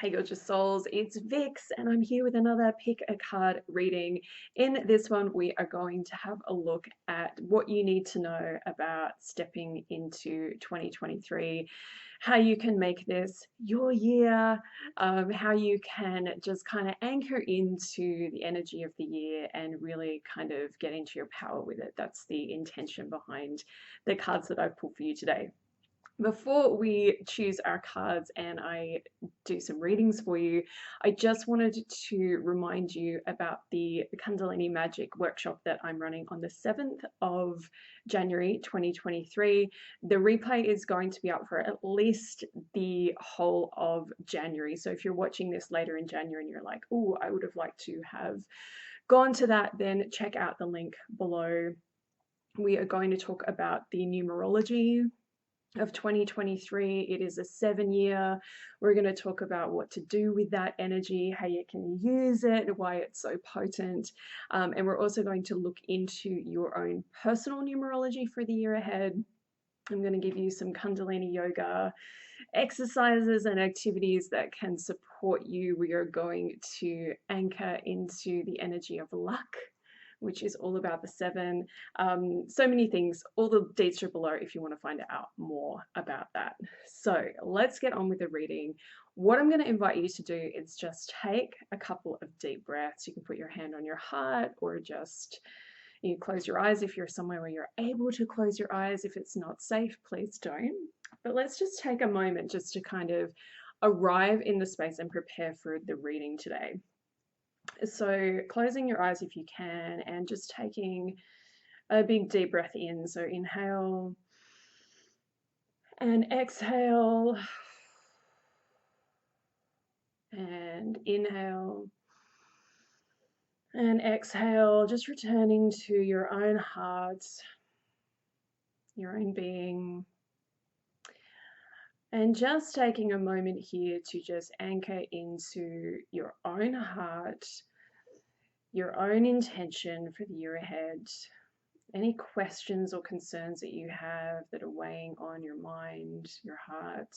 Hey gorgeous souls, it's Vix and I'm here with another pick a card reading. In this one we are going to have a look at what you need to know about stepping into 2023, how you can make this your year, how you can just kind of anchor into the energy of the year and really kind of get into your power with it. That's the intention behind the cards that I've pulled for you today. Before we choose our cards and I do some readings for you, I just wanted to remind you about the Kundalini Magic workshop that I'm running on the 7th of January 2023. The replay is going to be up for at least the whole of January. So if you're watching this later in January and you're like, oh, I would have liked to have gone to that, then check out the link below. We are going to talk about the numerology of 2023. It is a 7-year. We're going to talk about what to do with that energy, how you can use it, why it's so potent. And we're also going to look into your own personal numerology for the year ahead. I'm going to give you some Kundalini yoga exercises and activities that can support you. We are going to anchor into the energy of luck, which is all about the 7. So many things. All the dates are below if you want to find out more about that. So let's get on with the reading. What I'm going to invite you to do is just take a couple of deep breaths. You can put your hand on your heart or just you close your eyes if you're somewhere where you're able to close your eyes. If it's not safe, please don't. But let's just take a moment just to kind of arrive in the space and prepare for the reading today. So closing your eyes if you can and just taking a big deep breath in. So inhale and exhale and inhale and exhale, just returning to your own heart, your own being, and just taking a moment here to just anchor into your own heart, your own intention for the year ahead. Any questions or concerns that you have that are weighing on your mind, your heart,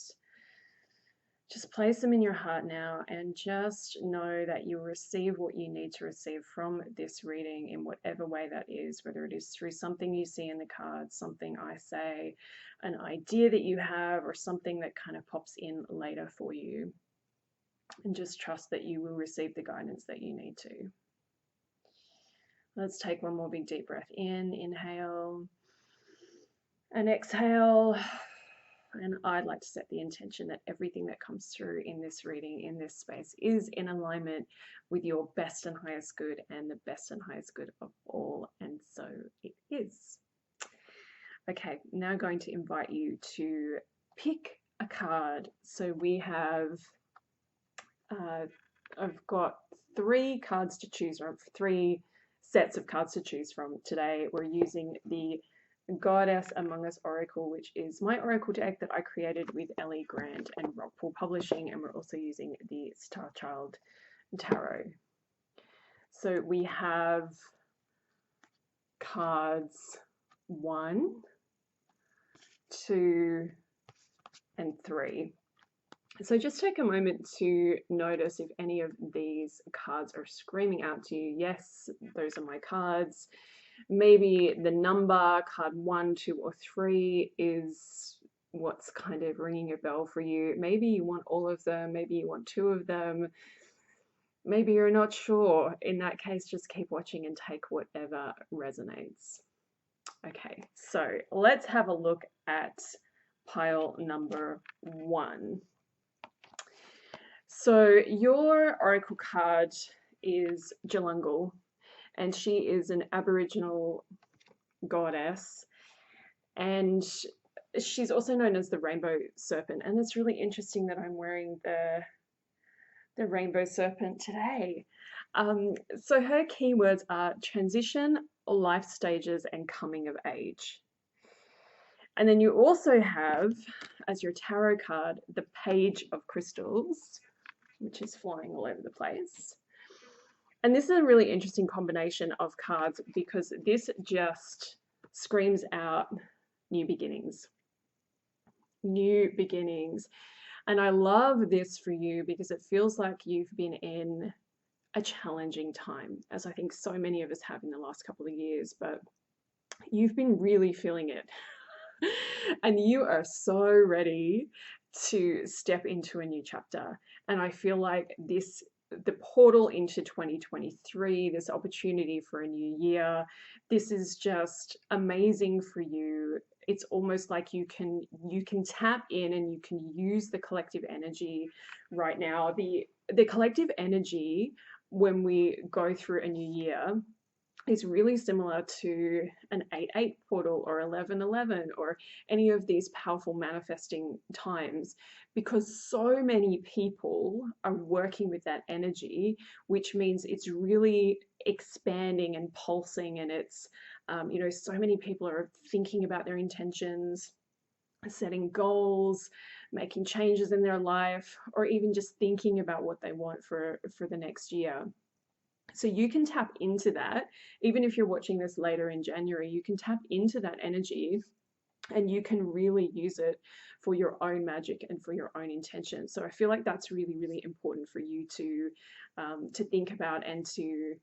just place them in your heart now and just know that you'll receive what you need to receive from this reading in whatever way that is, whether it is through something you see in the cards, something I say, an idea that you have, or something that kind of pops in later for you. And just trust that you will receive the guidance that you need to. Let's take one more big deep breath in, inhale and exhale. And I'd like to set the intention that everything that comes through in this reading, in this space, is in alignment with your best and highest good and the best and highest good of all. And so it is. Okay, now I'm going to invite you to pick a card. So we have, I've got 3 cards to choose from, 3 sets of cards to choose from today. We're using the Goddess Among Us Oracle, which is my oracle deck that I created with Ellie Grant and Rockpool Publishing, and we're also using the Star Child Tarot. So we have cards 1, 2, and 3. So just take a moment to notice if any of these cards are screaming out to you. Yes, those are my cards. Maybe the number, card 1, 2, or 3 is what's kind of ringing a bell for you. Maybe you want all of them. Maybe you want 2 of them. Maybe you're not sure. In that case, just keep watching and take whatever resonates. Okay, so let's have a look at pile number 1. So your oracle card is Jalungal, and she is an Aboriginal goddess, and she's also known as the rainbow serpent. And it's really interesting that I'm wearing the rainbow serpent today. So her keywords are transition, life stages, and coming of age. And then you also have, as your tarot card, the Page of Crystals, which is flying all over the place. And this is a really interesting combination of cards because this just screams out new beginnings. New beginnings. And I love this for you because it feels like you've been in a challenging time, as I think so many of us have in the last couple of years, but you've been really feeling it. And you are so ready to step into a new chapter. And I feel like the portal into 2023, this opportunity for a new year, this is just amazing for you. It's almost like you can tap in and you can use the collective energy right now. The collective energy when we go through a new year is really similar to an 8-8 portal or 11-11 or any of these powerful manifesting times, because so many people are working with that energy, which means it's really expanding and pulsing, and it's so many people are thinking about their intentions, setting goals, making changes in their life, or even just thinking about what they want for the next year. So you can tap into that. Even if you're watching this later in January, you can tap into that energy and you can really use it for your own magic and for your own intention. So I feel like that's really, really important for you to think about and to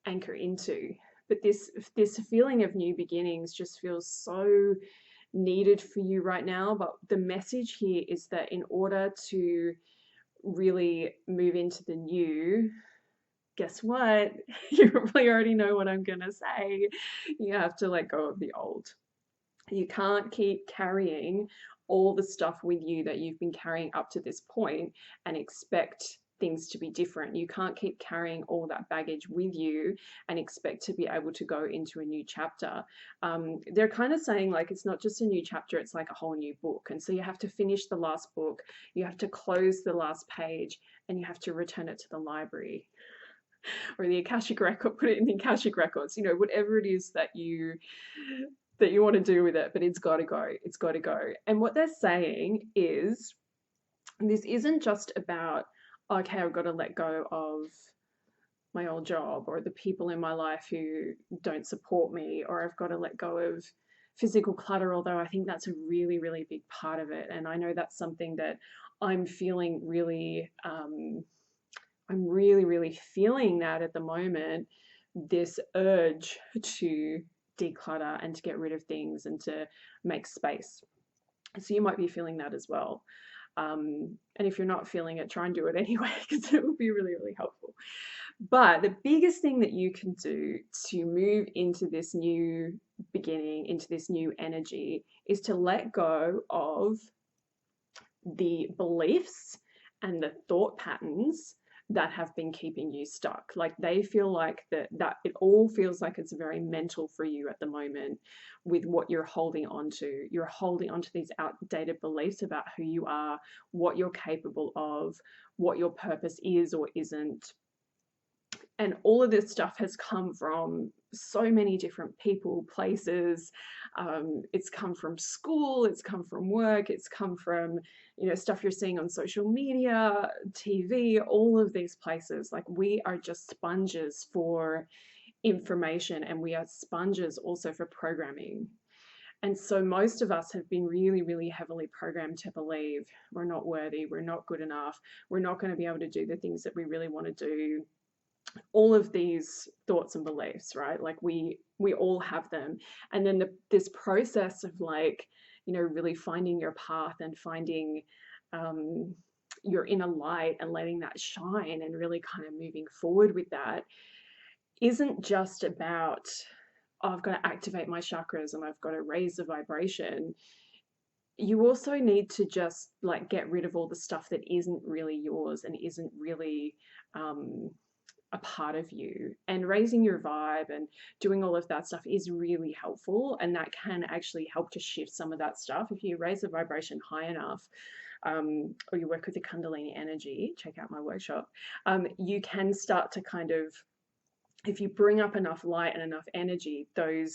anchor into. But this feeling of new beginnings just feels so needed for you right now. But the message here is that in order to really move into the new, guess what? You probably already know what I'm going to say. You have to let go of the old. You can't keep carrying all the stuff with you that you've been carrying up to this point and expect things to be different. You can't keep carrying all that baggage with you and expect to be able to go into a new chapter. They're kind of saying like it's not just a new chapter, it's like a whole new book. And so you have to finish the last book, you have to close the last page, and you have to return it to the library or the Akashic record, put it in the Akashic records, whatever it is that you want to do with it, but it's got to go. It's got to go. And what they're saying is this isn't just about, okay, I've got to let go of my old job or the people in my life who don't support me, or I've got to let go of physical clutter, although I think that's a really, really big part of it. And I know that's something that I'm feeling really, I'm really, really feeling that at the moment, this urge to declutter and to get rid of things and to make space. So you might be feeling that as well. And if you're not feeling it, try and do it anyway, because it will be really, really helpful. But the biggest thing that you can do to move into this new beginning, into this new energy, is to let go of the beliefs and the thought patterns that have been keeping you stuck. Like they feel like that it all feels like it's very mental for you at the moment with what you're holding on to. You're holding on to these outdated beliefs about who you are, what you're capable of, what your purpose is or isn't. And all of this stuff has come from so many different people, places. It's come from school, it's come from work, it's come from, stuff you're seeing on social media, TV, all of these places. Like we are just sponges for information, and we are sponges also for programming. And so most of us have been really, really heavily programmed to believe we're not worthy, we're not good enough, we're not going to be able to do the things that we really want to do. All of these thoughts and beliefs, right? Like we all have them. And then this process of like, really finding your path and finding your inner light and letting that shine and really kind of moving forward with that isn't just about, oh, I've got to activate my chakras and I've got to raise the vibration. You also need to just like get rid of all the stuff that isn't really yours and isn't really a part of you. And raising your vibe and doing all of that stuff is really helpful, and that can actually help to shift some of that stuff. If you raise the vibration high enough, or you work with the Kundalini energy, check out my workshop, you can start to kind of, if you bring up enough light and enough energy, the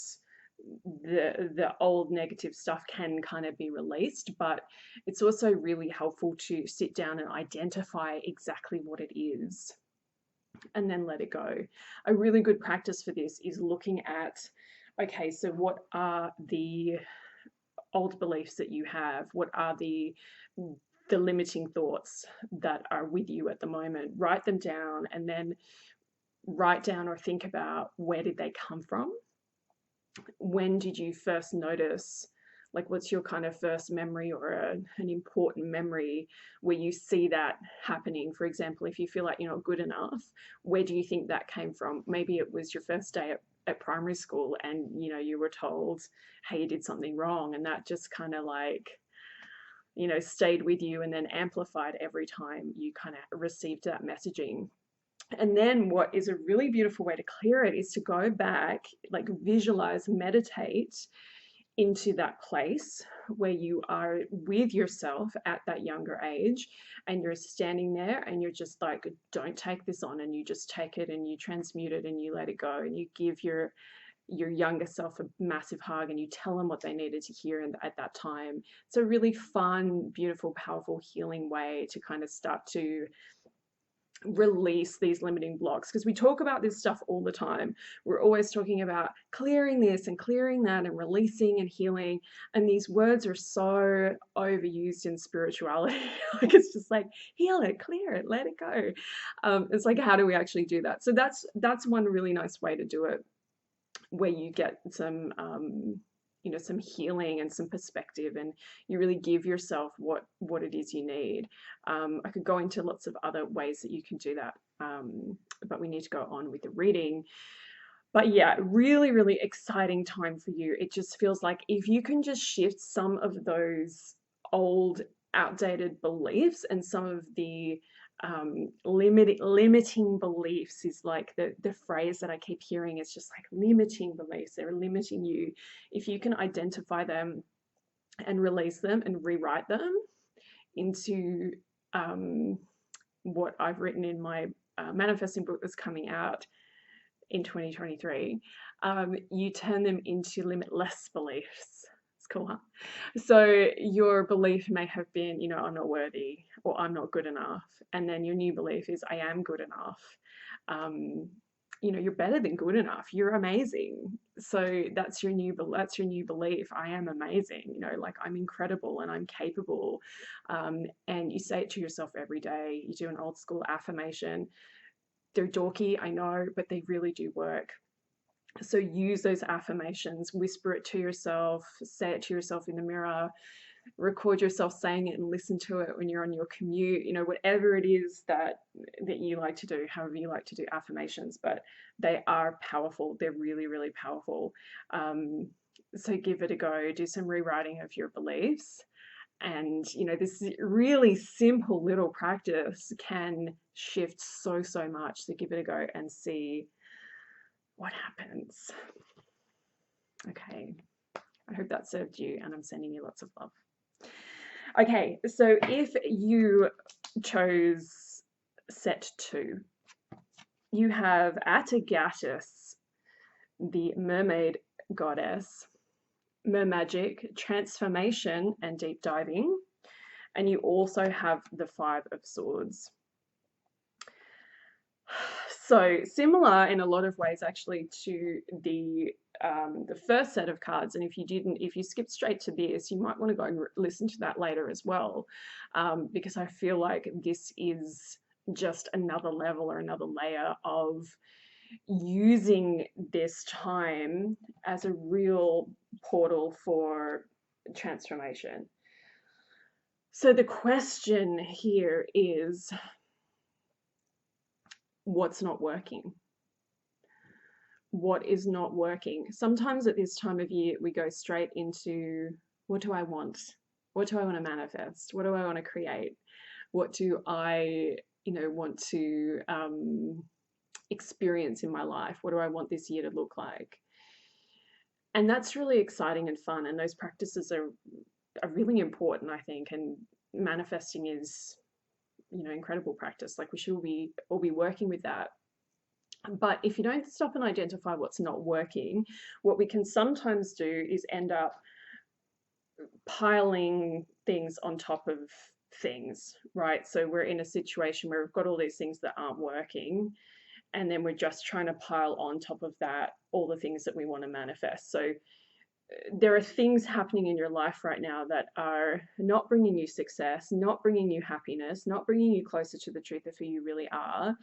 old negative stuff can kind of be released. But it's also really helpful to sit down and identify exactly what it is and then let it go. A really good practice for this is looking at, okay, so what are the old beliefs that you have? What are the the limiting thoughts that are with you at the moment. Write them down, and then write down or think about, where did they come from? When did you first notice, like, what's your kind of first memory, or an important memory where you see that happening? For example, if you feel like you're not good enough, where do you think that came from? Maybe it was your first day at primary school, and you were told, hey, you did something wrong, and that just kind of like stayed with you, and then amplified every time you kind of received that messaging. And then what is a really beautiful way to clear it is to go back, like visualize, meditate into that place where you are with yourself at that younger age, and you're standing there and you're just like, don't take this on, and you just take it and you transmute it and you let it go, and you give your younger self a massive hug, and you tell them what they needed to hear at that time. It's a really fun, beautiful, powerful, healing way to kind of start to release these limiting blocks, because we talk about this stuff all the time. We're always talking about clearing this and clearing that and releasing and healing, and these words are so overused in spirituality. Like, it's just like, heal it, clear it, let it go. It's like, how do we actually do that? So that's one really nice way to do it, where you get some some healing and some perspective, and you really give yourself what it is you need. I could go into lots of other ways that you can do that, but we need to go on with the reading. But yeah, really, really exciting time for you. It just feels like if you can just shift some of those old, outdated beliefs, and some of the limiting beliefs is like the phrase that I keep hearing. Is just like, limiting beliefs, they're limiting you. If you can identify them and release them and rewrite them into what I've written in my manifesting book that's coming out in 2023, you turn them into limitless beliefs. It's cool, huh? So your belief may have been, I'm not worthy, or I'm not good enough, and then your new belief is, I am good enough. You're better than good enough. You're amazing. So that's your new belief. I am amazing. Like, I'm incredible and I'm capable. And you say it to yourself every day. You do an old school affirmation. They're dorky, I know, but they really do work. So use those affirmations, whisper it to yourself, say it to yourself in the mirror, record yourself saying it and listen to it when you're on your commute, whatever it is that you like to do, however you like to do affirmations, but they are powerful. They're really, really powerful. So give it a go, do some rewriting of your beliefs. And this really simple little practice can shift so much. So give it a go and see what happens. Okay, I hope that served you, and I'm sending you lots of love. Okay, so if you chose set 2, you have Atagatis, the mermaid goddess, Magic, transformation and deep diving, and you also have the 5 of Swords. So similar in a lot of ways, actually, to the first set of cards. And if you skipped straight to this, you might want to go and listen to that later as well, because I feel like this is just another level or another layer of using this time as a real portal for transformation. So the question here is, what's not working? What is not working? Sometimes at this time of year, we go straight into, what do I want? What do I want to manifest? What do I want to create? What do I, want to experience in my life? What do I want this year to look like? And that's really exciting and fun. And those practices are really important, I think. And manifesting is, incredible practice. Like, we should all be working with that. But if you don't stop and identify what's not working, what we can sometimes do is end up piling things on top of things, right? So we're in a situation where we've got all these things that aren't working, and then we're just trying to pile on top of that all the things that we want to manifest. So there are things happening in your life right now that are not bringing you success, not bringing you happiness, not bringing you closer to the truth of who you really are.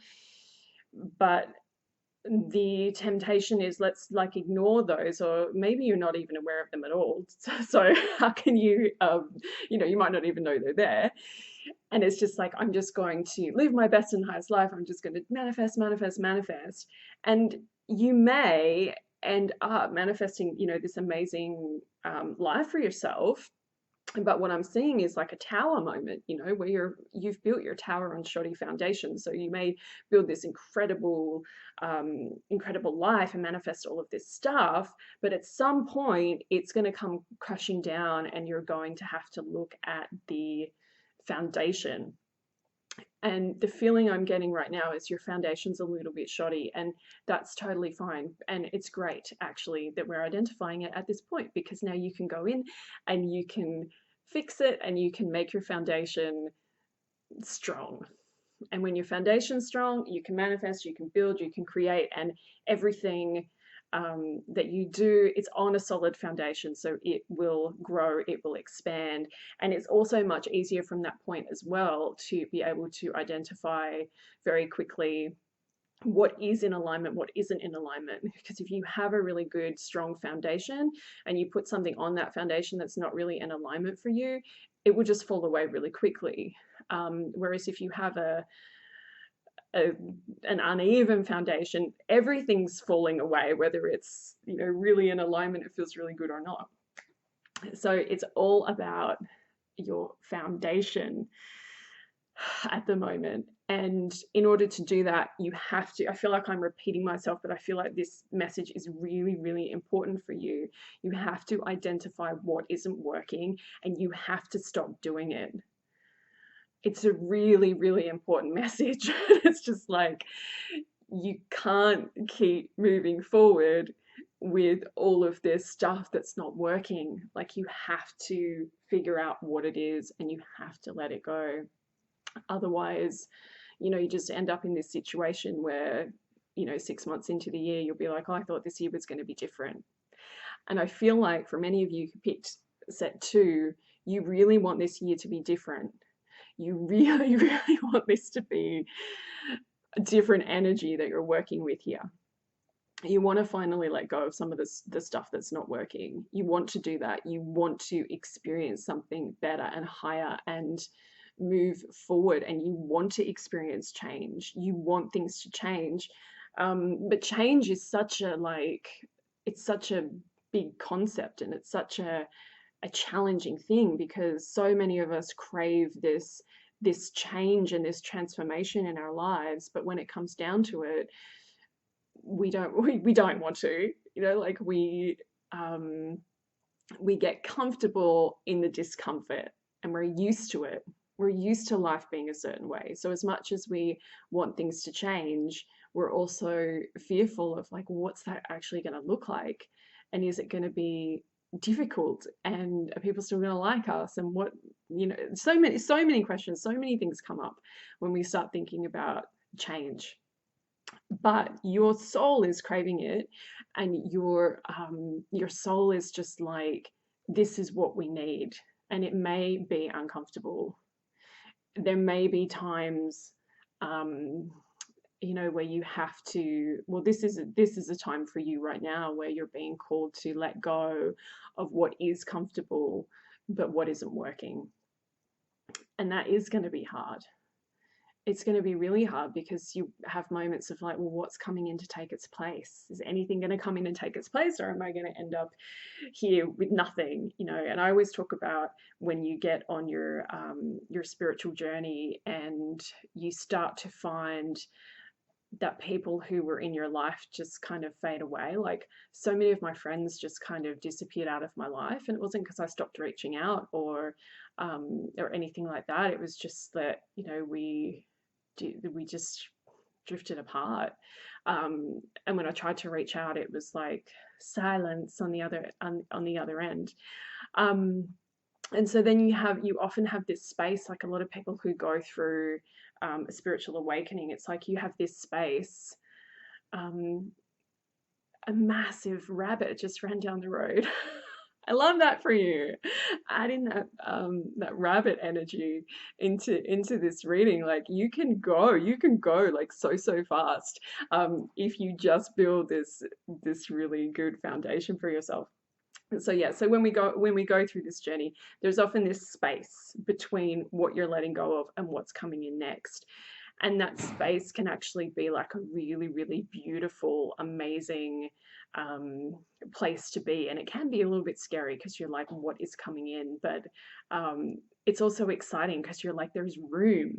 But the temptation is, let's like ignore those, or maybe you're not even aware of them at all. So how can you, you might not even know they're there. And it's just like, I'm just going to live my best and highest life. I'm just going to manifest, manifest, manifest. And you may end up manifesting, this amazing life for yourself. But what I'm seeing is like a tower moment, where you've built your tower on shoddy foundation. So you may build this incredible life and manifest all of this stuff, but at some point it's going to come crashing down, and you're going to have to look at the foundation. And the feeling I'm getting right now is your foundation's a little bit shoddy, and that's totally fine. And it's great, actually, that we're identifying it at this point, because now you can go in and you can fix it, and you can make your foundation strong. And when your foundation's strong, you can manifest, you can build, you can create, and everything that you do, it's on a solid foundation, so it will grow, it will expand. And it's also much easier from that point as well to be able to identify very quickly what is in alignment, what isn't in alignment. Because if you have a really good, strong foundation and you put something on that foundation that's not really in alignment for you, it will just fall away really quickly. Whereas if you have an uneven foundation, everything's falling away, whether it's really in alignment, it feels really good or not. So it's all about your foundation at the moment. And in order to do that, you have to, I feel like I'm repeating myself, but I feel like this message is really, really important for you. You have to identify what isn't working, and you have to stop doing it. It's a really, really important message. It's just like, you can't keep moving forward with all of this stuff that's not working. Like, you have to figure out what it is, and you have to let it go. Otherwise, you just end up in this situation where, 6 months into the year, you'll be like, oh, I thought this year was going to be different. And I feel like for many of you who picked set 2, you really want this year to be different. You really, really want this to be a different energy that you're working with here. You want to finally let go of some of the stuff that's not working. You want to do that. You want to experience something better and higher and move forward, and you want to experience change. You want things to change. But change is it's such a big concept, and it's such a challenging thing, because so many of us crave this change and this transformation in our lives, but when it comes down to it, we don't want to, like we get comfortable in the discomfort, and we're used to it. We're used to life being a certain way. So as much as we want things to change, we're also fearful of, like, what's that actually going to look like, and is it going to be difficult, and are people still going to like us, and what, so many questions, so many things come up when we start thinking about change. But your soul is craving it, and your soul is just like, this is what we need. And it may be uncomfortable. There may be times where you have to, well, this is a time for you right now where you're being called to let go of what is comfortable, but what isn't working. And that is going to be hard. It's going to be really hard, because you have moments of like, well, what's coming in to take its place? Is anything going to come in and take its place, or am I going to end up here with nothing? And I always talk about when you get on your spiritual journey and you start to find that people who were in your life just kind of fade away. Like, so many of my friends just kind of disappeared out of my life, and it wasn't because I stopped reaching out or anything like that. It was just that we just drifted apart. And when I tried to reach out, it was like silence on the other end. And so then you often have this space, like a lot of people who go through a spiritual awakening, it's like you have this space. A massive rabbit just ran down the road. I love that for you. Adding that rabbit energy into this reading, like you can go like so fast if you just build this really good foundation for yourself. So yeah, so when we go through this journey, there's often this space between what you're letting go of and what's coming in next. And that space can actually be like a really beautiful, amazing um, place to be. And it can be a little bit scary because you're like, what is coming in? But it's also exciting because you're like, there's room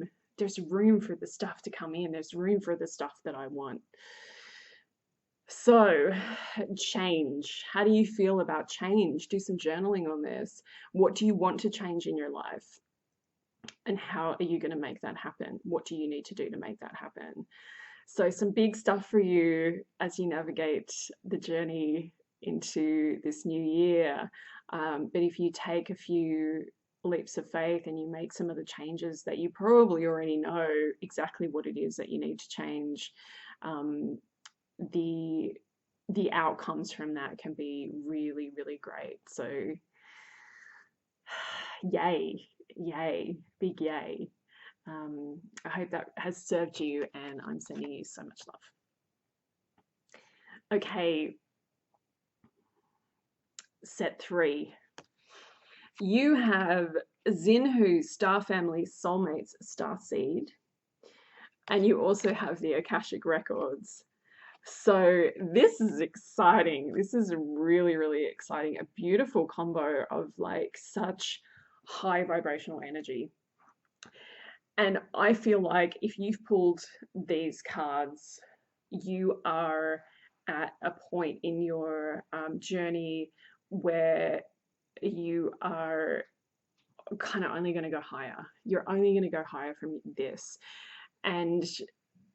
for the stuff to come in, there's room for the stuff that I want. So, change. How do you feel about change? Do some journaling on this. What do you want to change in your life? And how are you going to make that happen? What do you need to do to make that happen? So, some big stuff for you as you navigate the journey into this new year. But if you take a few leaps of faith and you make some of the changes that you probably already know exactly what it is that you need to change, the the outcomes from that can be really great. So yay, big yay. I hope that has served you, and I'm sending you so much love. Okay, set 3. You have Zinhu, Star Family, Soulmates, Star Seed, and you also have the Akashic Records. So this is exciting. This is really exciting. A beautiful combo of like such high vibrational energy. And I feel like if you've pulled these cards, you are at a point in your journey where you are kind of only going to go higher. You're only going to go higher from this. And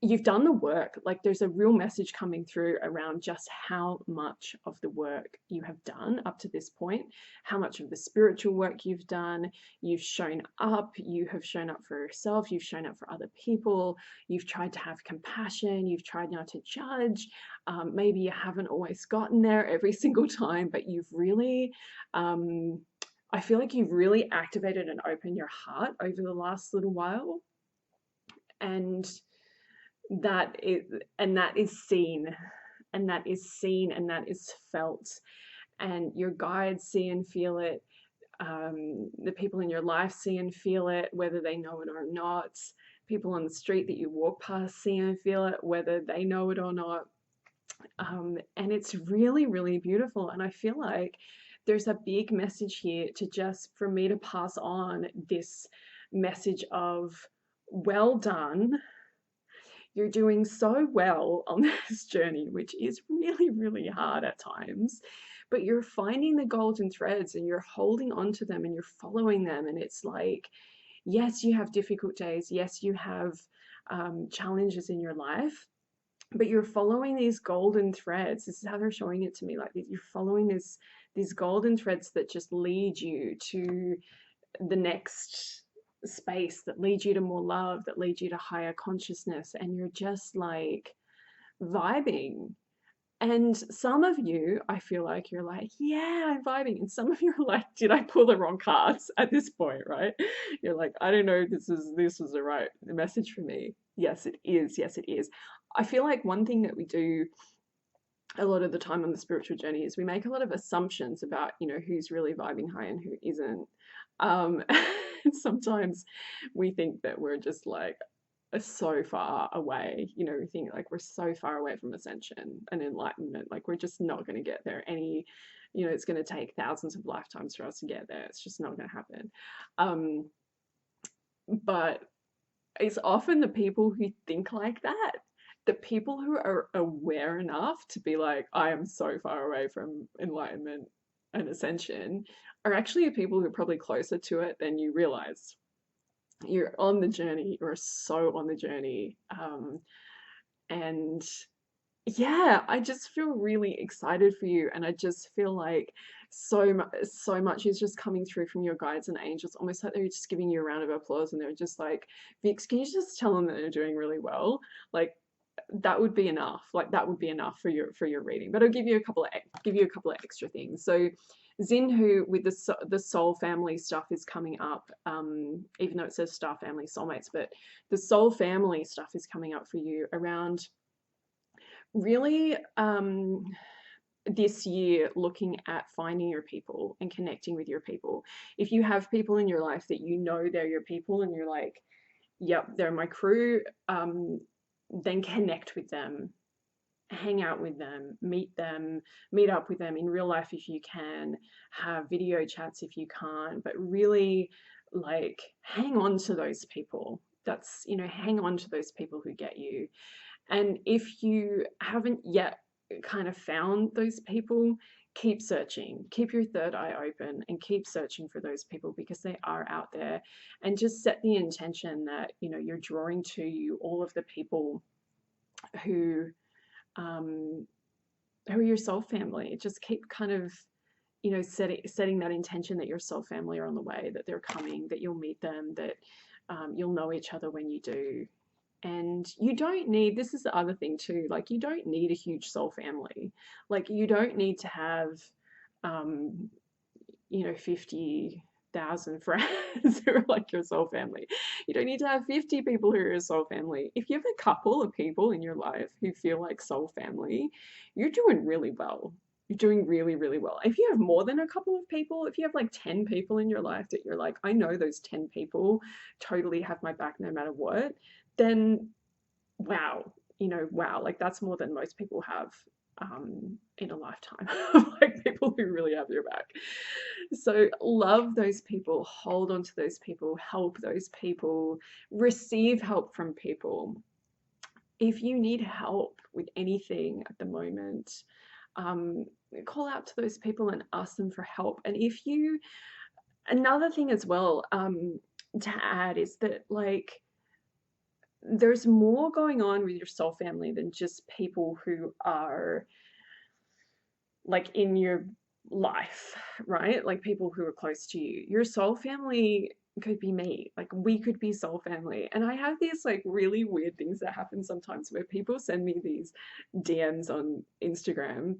you've done the work. Like there's a real message coming through around just how much of the work you have done up to this point, how much of the spiritual work you've done. You've shown up, you have shown up for yourself, you've shown up for other people, you've tried to have compassion, you've tried not to judge. Maybe you haven't always gotten there every single time, but you've really I feel like you've really activated and opened your heart over the last little while. And that is seen, and that is seen, and that is felt, and your guides see and feel it. The people in your life see and feel it, whether they know it or not. People on the street that you walk past see and feel it, whether they know it or not. And it's really beautiful. And I feel like there's a big message here to just for me to pass on this message of well done. You're doing so well on this journey, which is really hard at times, but you're finding the golden threads and you're holding on to them and you're following them. And it's like, yes, you have difficult days. Yes, you have challenges in your life, but you're following these golden threads. This is how they're showing it to me. Like you're following these golden threads that just lead you to the next space, that leads you to more love, that leads you to higher consciousness, and you're just like vibing. And some of you, I feel like you're like, yeah, I'm vibing. And some of you are like, did I pull the wrong cards at this point, right? You're like, I don't know, this is the right message for me. Yes, it is. Yes, it is. I feel like one thing that we do a lot of the time on the spiritual journey is we make a lot of assumptions about, who's really vibing high and who isn't. And sometimes we think that we're just like so far away, we think like we're so far away from ascension and enlightenment, like we're just not going to get there it's going to take thousands of lifetimes for us to get there. It's just not going to happen. But it's often the people who think like that, the people who are aware enough to be like, I am so far away from enlightenment and ascension, are actually the people who are probably closer to it than you realize. You're on the journey, you're so on the journey. And yeah, I just feel really excited for you, and I just feel like so much is just coming through from your guides and angels, almost like they're just giving you a round of applause, and they're just like, Vix, can you just tell them that they're doing really well? Like, that would be enough. Like that would be enough for your reading. But I'll give you a couple of extra things. So Zinhu with the soul family stuff is coming up. Even though it says star family soulmates, but the soul family stuff is coming up for you around really this year, looking at finding your people and connecting with your people. If you have people in your life that you know they're your people and you're like, yep, they're my crew, then connect with them, hang out with them, meet up with them in real life if you can, have video chats if you can't, but really like hang on to those people. That's, hang on to those people who get you. And if you haven't yet kind of found those people, keep searching, keep your third eye open and keep searching for those people because they are out there. And just set the intention that, you're drawing to you all of the people who um, who are your soul family. Just keep kind of, setting that intention that your soul family are on the way, that they're coming, that you'll meet them, that you'll know each other when you do. And you don't need, this is the other thing too, like you don't need a huge soul family. Like you don't need to have, um, 50,000 friends who are like your soul family. You don't need to have 50 people who are your soul family. If you have a couple of people in your life who feel like soul family, you're doing really well. You're doing really, really well. If you have more than a couple of people, if you have like 10 people in your life that you're like, I know those 10 people totally have my back no matter what, then wow, wow, like that's more than most people have in a lifetime. Like people who really have your back. So love those people, hold on to those people, help those people, receive help from people. If you need help with anything at the moment, um, call out to those people and ask them for help. And if you, another thing as well, to add is that like there's more going on with your soul family than just people who are like in your life, right? Like people who are close to you. Your soul family could be me. Like we could be soul family. And I have these like really weird things that happen sometimes where people send me these DMs on Instagram.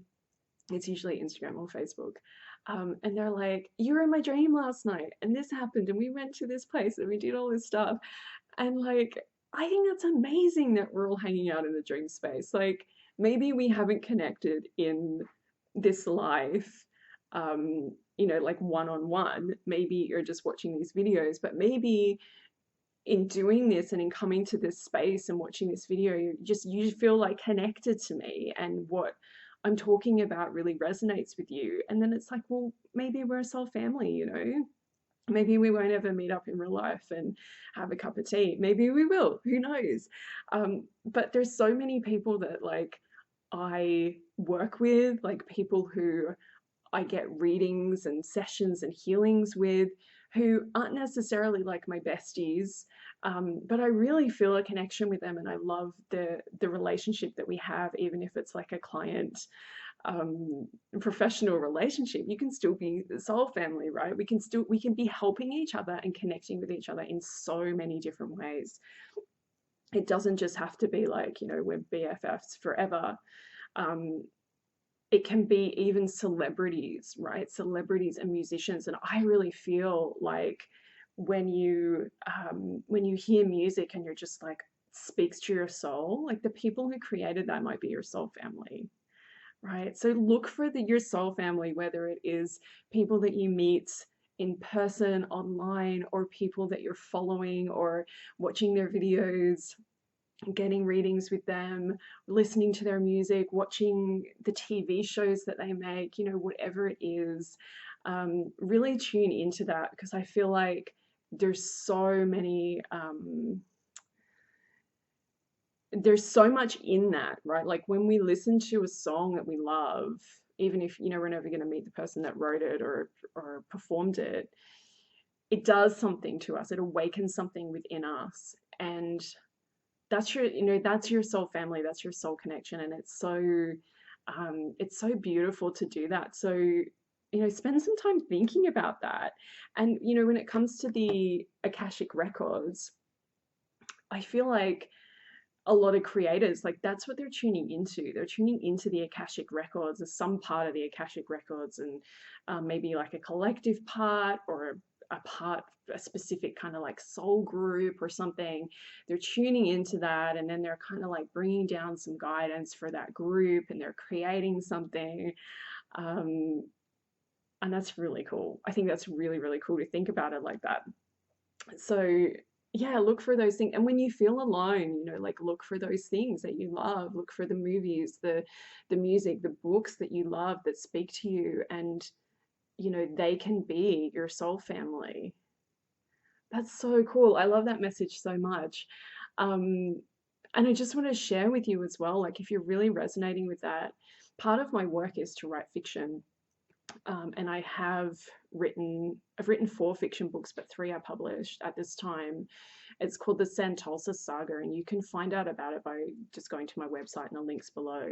It's usually Instagram or Facebook. And they're like, you were in my dream last night and this happened and we went to this place and we did all this stuff. And like, I think that's amazing that we're all hanging out in the dream space. Like maybe we haven't connected in this life, like one-on-one. Maybe you're just watching these videos, but maybe in doing this and in coming to this space and watching this video, you feel like connected to me and what I'm talking about really resonates with you. And then it's like, well, maybe we're a soul family, Maybe we won't ever meet up in real life and have a cup of tea. Maybe we will, who knows? But there's so many people that like I work with, like people who I get readings and sessions and healings with who aren't necessarily like my besties, but I really feel a connection with them and I love the relationship that we have, even if it's like a client professional relationship. You can still be the soul family, right? We can be helping each other and connecting with each other in so many different ways. It doesn't just have to be like, we're BFFs forever. It can be even celebrities, right? Celebrities and musicians. And I really feel like when you hear music and you're just like speaks to your soul, like the people who created that might be your soul family. Right. So look for your soul family, whether it is people that you meet in person, online, or people that you're following or watching their videos, getting readings with them, listening to their music, watching the TV shows that they make, whatever it is. Really tune into that because I feel like there's so many there's so much in that, right? Like when we listen to a song that we love, even if we're never going to meet the person that wrote it or performed it, it does something to us. It awakens something within us, and that's your soul family. That's your soul connection, and it's so beautiful to do that. So spend some time thinking about that. And when it comes to the Akashic records, I feel like a lot of creators, like that's what they're tuning into. They're tuning into the Akashic records, as some part of the Akashic records, and maybe like a collective part, or a part, a specific kind of like soul group or something. They're tuning into that, and then they're kind of like bringing down some guidance for that group, and they're creating something. Um, and that's really cool. I think that's really, really cool to think about it like that. So yeah, look for those things. And when you feel alone, like look for those things that you love. Look for the movies, the music, the books that you love that speak to you, and they can be your soul family. That's so cool. I love that message so much. Um, and I just want to share with you as well, like if you're really resonating with that, part of my work is to write fiction. And I've written 4 fiction books, but 3 are published at this time. It's called the Santolsa Saga, and you can find out about it by just going to my website and the links below.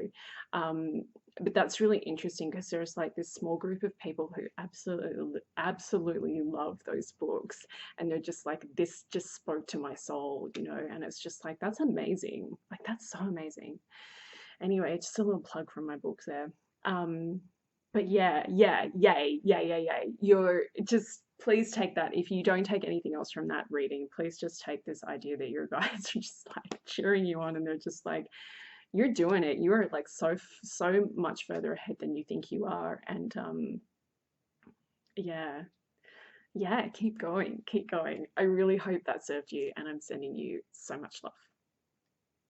Um, but that's really interesting because there's like this small group of people who absolutely love those books, and they're just like, this just spoke to my soul, and it's just like, that's amazing. Like, that's so amazing. Anyway, just a little plug from my books there. Um, but yeah, yeah, yay, yay, yay, yay. You're just, please take that. If you don't take anything else from that reading, please just take this idea that your guides are just like cheering you on, and they're just like, you're doing it. You are like so much further ahead than you think you are. And yeah, yeah, keep going, keep going. I really hope that served you, and I'm sending you so much love.